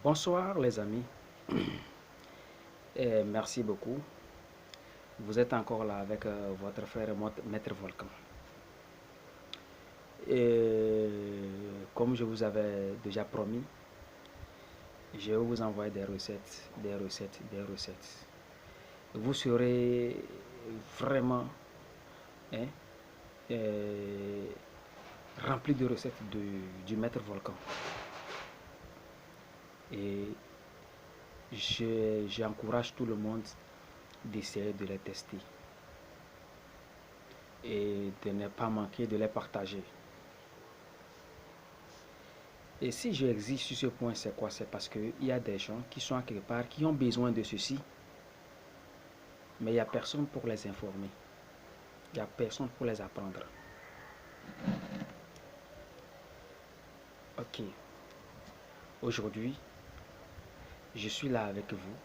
Bonsoir les amis, et merci beaucoup. Vous êtes encore là avec votre frère Maître Volcan. Et comme je vous avais déjà promis, je vais vous envoyer des recettes. Vous serez vraiment hein, euh, rempli de recettes du Maître Volcan. Et j'encourage tout le monde d'essayer de les tester et de ne pas manquer de les partager. Et si je existe sur ce point, c'est quoi? C'est parce qu'il y a des gens qui sont à quelque part, qui ont besoin de ceci, mais il n'y a personne pour les informer. Il n'y a personne pour les apprendre. Ok. Aujourd'hui, je suis là avec vous.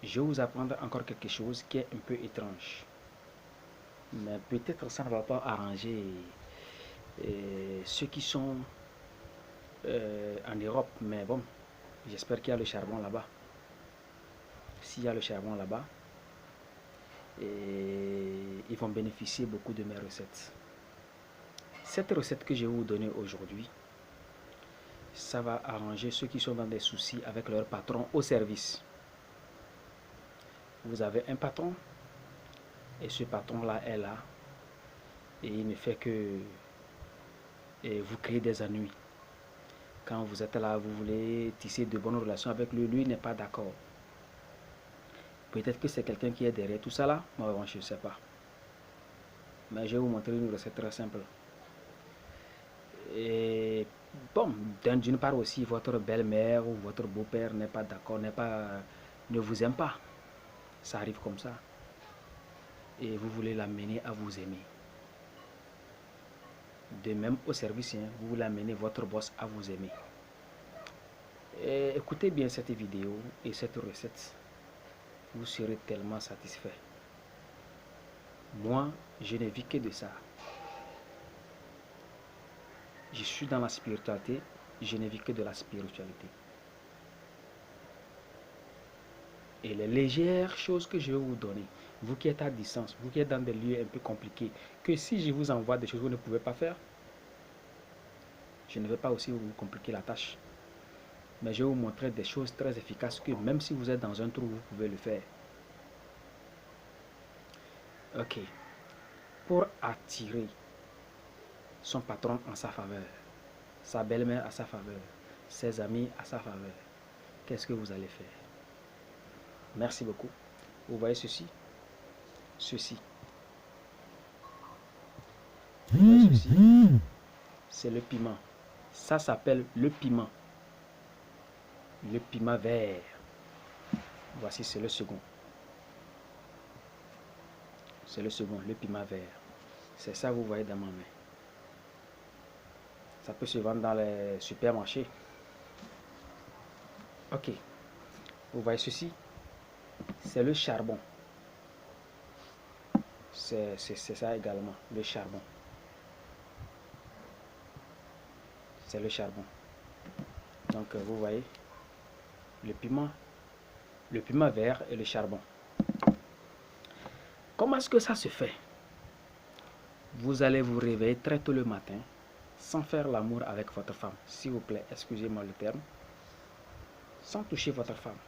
Je vais vous apprendre encore quelque chose qui est un peu étrange. Mais peut-être ça ne va pas arranger ceux qui sont en Europe. Mais bon, j'espère qu'il y a le charbon là-bas. S'il y a le charbon là-bas, ils vont bénéficier beaucoup de mes recettes. Cette recette que je vais vous donner aujourd'hui, ça va arranger ceux qui sont dans des soucis avec leur patron au service. Vous avez un patron et ce patron-là est là et il ne fait que vous créer des ennuis. Quand vous êtes là, vous voulez tisser de bonnes relations avec lui, lui n'est pas d'accord. Peut-être que c'est quelqu'un qui est derrière tout ça là, moi je ne sais pas. Mais je vais vous montrer une recette très simple. Et bon, d'une part aussi, votre belle-mère ou votre beau-père n'est pas d'accord, ne vous aime pas. Ça arrive comme ça. Et vous voulez l'amener à vous aimer. De même au service, vous voulez amener votre boss à vous aimer. Et écoutez bien cette vidéo et cette recette. Vous serez tellement satisfait. Moi, je ne vis que de ça. Je suis dans la spiritualité, je ne vis que de la spiritualité. Et les légères choses que je vais vous donner, vous qui êtes à distance, vous qui êtes dans des lieux un peu compliqués, que si je vous envoie des choses que vous ne pouvez pas faire, je ne vais pas aussi vous compliquer la tâche. Mais je vais vous montrer des choses très efficaces que même si vous êtes dans un trou, vous pouvez le faire. Ok. Pour attirer son patron en sa faveur, sa belle-mère à sa faveur, ses amis à sa faveur, qu'est-ce que vous allez faire? Merci beaucoup. Vous voyez ceci? Ceci. Vous voyez ceci? C'est le piment. Ça s'appelle le piment. Le piment vert. Voici, c'est le second. C'est le second, le piment vert. C'est ça que vous voyez dans ma main. Ça peut se vendre dans les supermarchés. Ok. Vous voyez ceci? C'est le charbon. C'est ça également, le charbon. C'est le charbon. Donc vous voyez, le piment vert et le charbon. Comment est-ce que ça se fait? Vous allez vous réveiller très tôt le matin sans faire l'amour avec votre femme. S'il vous plaît, excusez-moi le terme. Sans toucher votre femme.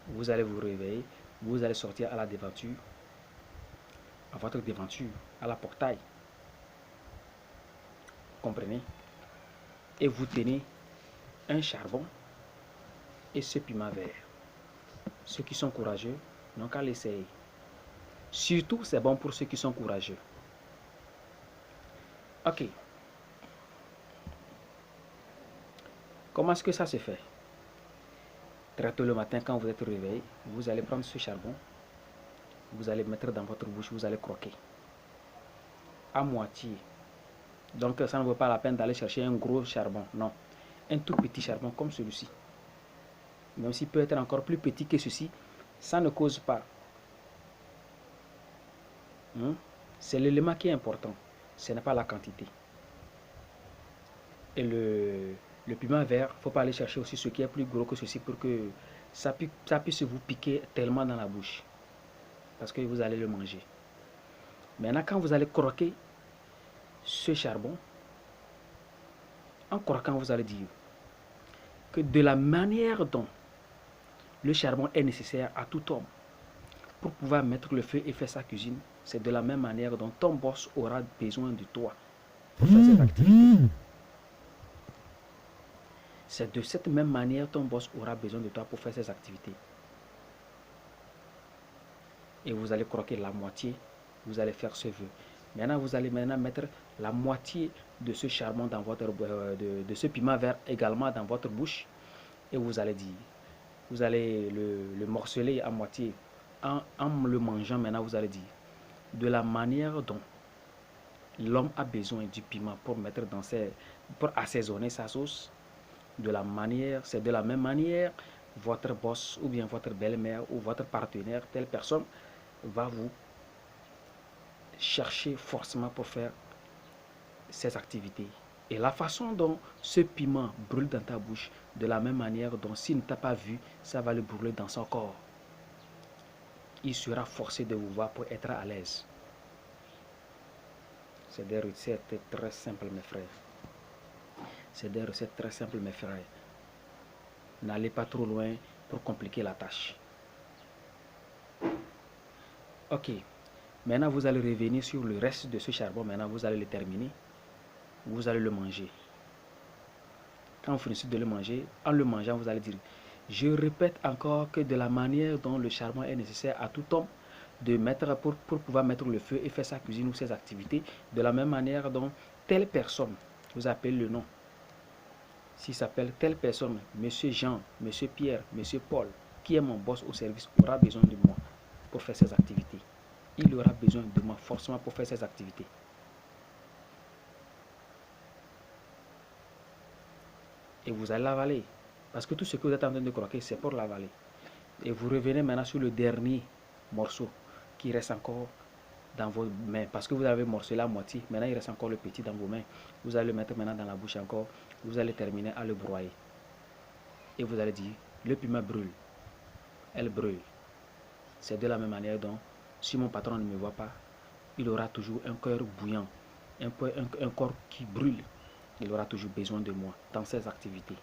Vous allez vous réveiller, vous allez sortir à la devanture, à votre devanture, à la portail. Comprenez? Et vous tenez un charbon et ce piment vert. Ceux qui sont courageux n'ont qu'à l'essayer. Surtout, c'est bon pour ceux qui sont courageux. Ok. Comment est-ce que ça se fait? Très tôt le matin, quand vous êtes réveillé, vous allez prendre ce charbon, vous allez mettre dans votre bouche, vous allez croquer. À moitié. Donc, ça ne vaut pas la peine d'aller chercher un gros charbon. Non. Un tout petit charbon comme celui-ci. Même s'il peut être encore plus petit que ceci, ça ne cause pas. C'est l'élément qui est important. Ce n'est pas la quantité. Et le piment vert, il ne faut pas aller chercher aussi ce qui est plus gros que ceci pour que ça puisse vous piquer tellement dans la bouche. Parce que vous allez le manger. Maintenant, quand vous allez croquer ce charbon, en croquant, vous allez dire que de la manière dont le charbon est nécessaire à tout homme pour pouvoir mettre le feu et faire sa cuisine, c'est de la même manière dont ton boss aura besoin de toi pour faire ses activités. C'est de cette même manière ton boss aura besoin de toi pour faire ses activités. Et vous allez croquer la moitié, vous allez faire ce vœu. Maintenant, vous allez mettre la moitié de ce charbon dans votre de ce piment vert également dans votre bouche et vous allez dire, vous allez le morceler à moitié. En le mangeant, maintenant, vous allez dire, de la manière dont l'homme a besoin du piment pour mettre dans pour assaisonner sa sauce, c'est de la même manière, votre boss ou bien votre belle-mère ou votre partenaire, telle personne, va vous chercher forcément pour faire ces activités. Et la façon dont ce piment brûle dans ta bouche, de la même manière dont s'il ne t'a pas vu, ça va le brûler dans son corps. Il sera forcé de vous voir pour être à l'aise. C'est des recettes très simples, mes frères. C'est des recettes très simples, mes frères. N'allez pas trop loin pour compliquer la tâche. Ok. Maintenant, vous allez revenir sur le reste de ce charbon. Maintenant, vous allez le terminer. Vous allez le manger. Quand vous finissez de le manger, en le mangeant, vous allez dire, je répète encore que de la manière dont le charbon est nécessaire à tout homme de mettre pour pouvoir mettre le feu et faire sa cuisine ou ses activités, de la même manière dont telle personne, vous appelez le nom, s'il s'appelle telle personne, Monsieur Jean, Monsieur Pierre, Monsieur Paul, qui est mon boss au service, aura besoin de moi pour faire ses activités. Il aura besoin de moi forcément pour faire ses activités. Et vous allez l'avaler. Parce que tout ce que vous êtes en train de croquer, c'est pour l'avaler. Et vous revenez maintenant sur le dernier morceau qui reste encore dans vos mains. Parce que vous avez morcelé la moitié. Maintenant, il reste encore le petit dans vos mains. Vous allez le mettre maintenant dans la bouche encore. Vous allez terminer à le broyer. Et vous allez dire, le piment brûle. Elle brûle. C'est de la même manière dont, si mon patron ne me voit pas, il aura toujours un cœur bouillant. Un corps qui brûle. Il aura toujours besoin de moi dans ses activités.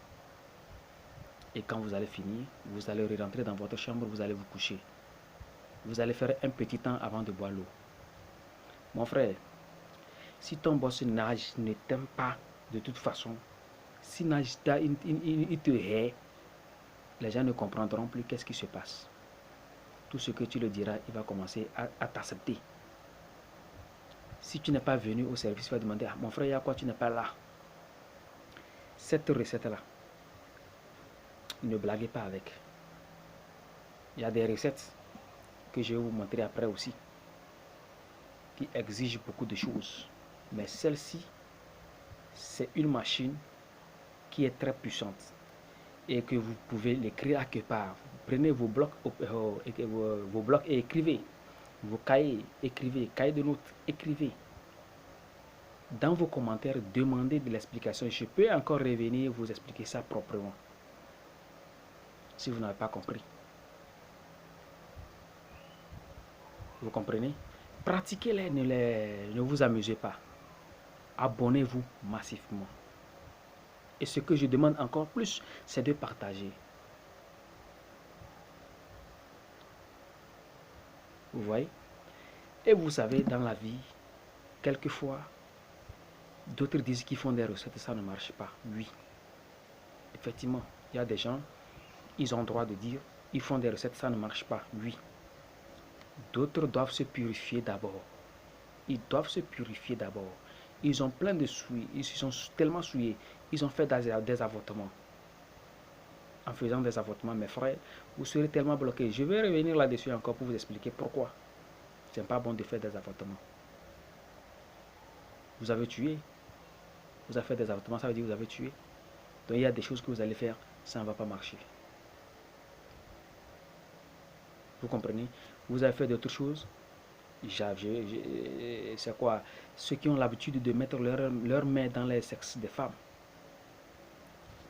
Et quand vous allez finir, vous allez rentrer dans votre chambre, vous allez vous coucher. Vous allez faire un petit temps avant de boire l'eau. Mon frère, si ton boss ne t'aime pas de toute façon, si il te hait, les gens ne comprendront plus qu'est-ce qui se passe. Tout ce que tu le diras, il va commencer à t'accepter. Si tu n'es pas venu au service, il va demander, mon frère, il y a quoi, tu n'es pas là? Cette recette-là, ne blaguez pas avec. Il y a des recettes que je vais vous montrer après aussi, qui exigent beaucoup de choses. Mais celle-ci, c'est une machine qui est très puissante et que vous pouvez l'écrire à quelque part. Prenez vos blocs et écrivez. Vos cahiers, écrivez. Cahiers de notes, écrivez. Dans vos commentaires, demandez de l'explication. Je peux encore revenir vous expliquer ça proprement. Si vous n'avez pas compris. Vous comprenez? Pratiquez-les, ne vous amusez pas. Abonnez-vous massivement. Et ce que je demande encore plus, c'est de partager. Vous voyez? Et vous savez, dans la vie, quelquefois, d'autres disent qu'ils font des recettes et ça ne marche pas. Oui. Effectivement, il y a des gens, ils ont le droit de dire, ils font des recettes, ça ne marche pas. Oui. D'autres doivent se purifier d'abord. Ils doivent se purifier d'abord. Ils ont plein de souillés, ils sont tellement souillés, ils ont fait des avortements. En faisant des avortements, mes frères, vous serez tellement bloqués. Je vais revenir là-dessus encore pour vous expliquer pourquoi. Ce n'est pas bon de faire des avortements. Vous avez tué. Vous avez fait des avortements, ça veut dire que vous avez tué. Donc il y a des choses que vous allez faire, ça ne va pas marcher. Vous comprenez? Vous avez fait d'autres choses. C'est quoi? Ceux qui ont l'habitude de mettre leurs mains dans les sexes des femmes.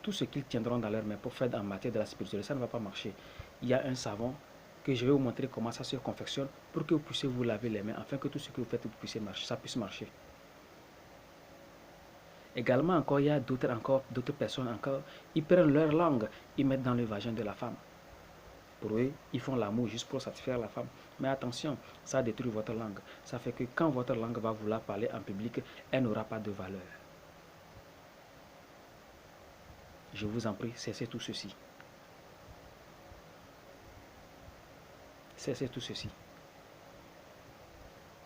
tout ce qu'ils tiendront dans leurs mains pour faire en matière de la spiritualité, ça ne va pas marcher. Il y a un savon que je vais vous montrer comment ça se confectionne pour que vous puissiez vous laver les mains, afin que tout ce que vous faites, vous puissiez marcher, ça puisse marcher. Également, encore, il y a d'autres personnes encore, ils prennent leur langue, ils mettent dans le vagin de la femme. Pour eux, ils font l'amour juste pour satisfaire la femme. Mais attention, ça détruit votre langue. Ça fait que quand votre langue va vouloir parler en public, elle n'aura pas de valeur. Je vous en prie, cessez tout ceci. Cessez tout ceci.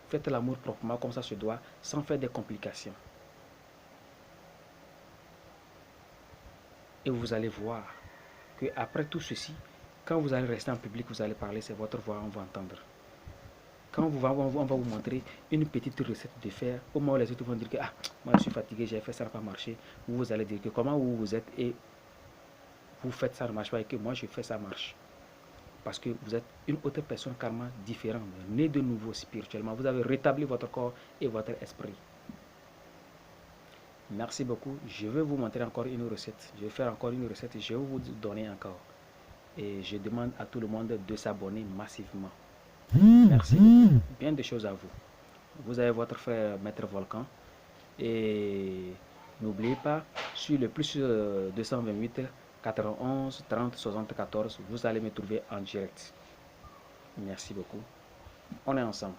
Faites l'amour proprement comme ça se doit, sans faire des complications. Et vous allez voir que après tout ceci, quand vous allez rester en public, vous allez parler, c'est votre voix, on va entendre. Quand on va vous montrer une petite recette de faire, au moment où les autres vont dire que ah, moi je suis fatigué, j'ai fait ça, n'a pas marché, vous allez dire que comment vous êtes et vous faites ça ne marche pas et que moi je fais ça marche. Parce que vous êtes une autre personne carrément différente, née de nouveau spirituellement. Vous avez rétabli votre corps et votre esprit. Merci beaucoup. Je vais vous montrer encore une recette. Je vais faire encore une recette et je vais vous donner encore. Et je demande à tout le monde de s'abonner massivement. Merci beaucoup. Bien des choses à vous. Vous avez votre frère Maître Volcan. Et n'oubliez pas, sur le plus 228 91 30 74, vous allez me trouver en direct. Merci beaucoup. On est ensemble.